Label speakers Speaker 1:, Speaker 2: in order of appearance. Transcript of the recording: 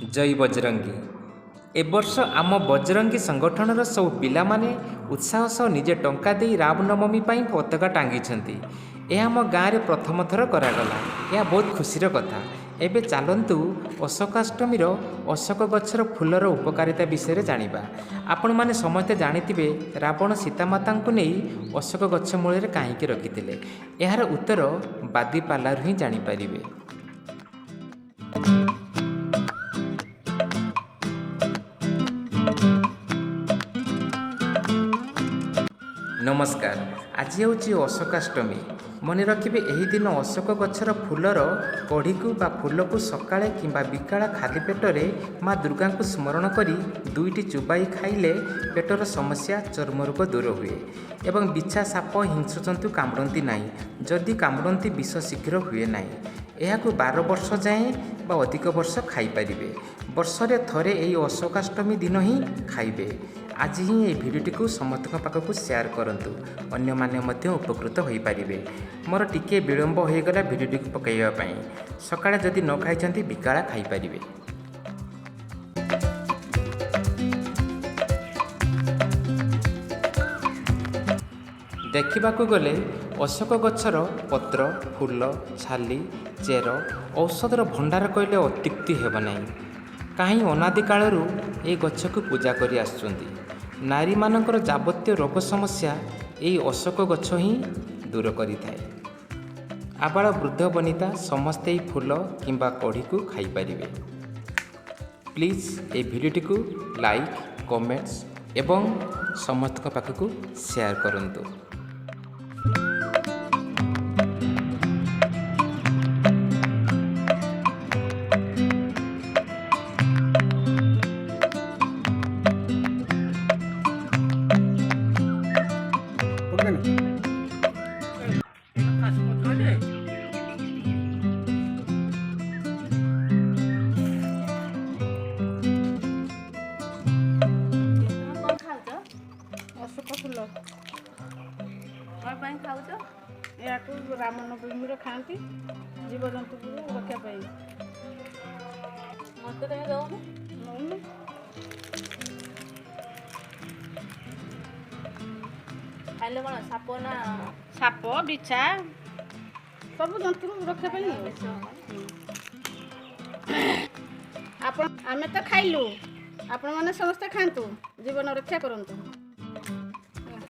Speaker 1: जय बजरंगी। ए वर्ष आम बजरंगी संगठनर सब पिला माने उत्साह सह निजे टंका दे रामनवमी पताका टांगी। यह आम गाँव में प्रथम थर करागला। यह बहुत खुशीर कथा। एबे चलतु अशोकाष्टमी अशोक गछर फूलर उपकारिता विषय जानिबा। आपण माने समस्ते जानिथिबे रावण सीतामाता को नहीं अशोक गछ मूल कहीं रखिथिले। यार उत्तर बादी पालारु ही जानिपारिबे। नमस्कार। आज हूँ अशोकाष्टमी। मन रखिए यही दिन अशोक गछर फूलर कढ़ी को बा फूल को सकाळे किंबा बिकाला खाली पेटरे माँ दुर्गा को स्मरण करी दुईटी चुबाई खाइले पेटर समस्या चर्म रोग दूर हुए एवं बिछा साप हिंसजंतु कामुड़ती नहीं। जदि कामुड़ती विष शीघ्र हुए नहीं। यह 12 वर्ष जाए बा अधिक वर्ष खाईपारे। वर्षरे थरे यही अशोकाष्टमी दिन ही खाइबे। आज ही ये भिडियोटी को समस्त पाखक शेयर करंतु, अन्य माने मध्य उपकृत हो पारिबे। मोर टिके विलंब हो गला भिडियोटी को पकाइबा पई। सकाळे जदि न खाइछंती बिकाला खाई पारिबे। देखिबाकू गले अशोक गछर पत्र, फूल, छाली, चेर औषधर भंडार कहले अत्युक्ति हेब नहीं। कहीं अनादि कालरू ए गछ को पूजा करी आसुचंती। नारी मानकर जाबत्य रोग समस्या यही अशोक गछ ही दूर करि थाए। आबाल वृद्ध वनिता समस्ते ही फूल किंबा कढ़ी को खाई पारिबे। प्लीज ए भिडियोटी को लाइक, कमेंट्स एवं समस्त पाखक शेयर करंतु।
Speaker 2: अशोक फूल खाऊच या रामनवमी खाती जीवजंतु को रक्षा मत दौन खाइले कौन साप ना साप बिछा सब जंतु रक्षा आपण आमे तो खाइलु। आपण मैंने समस्ते खातु जीवन रक्षा करंतु।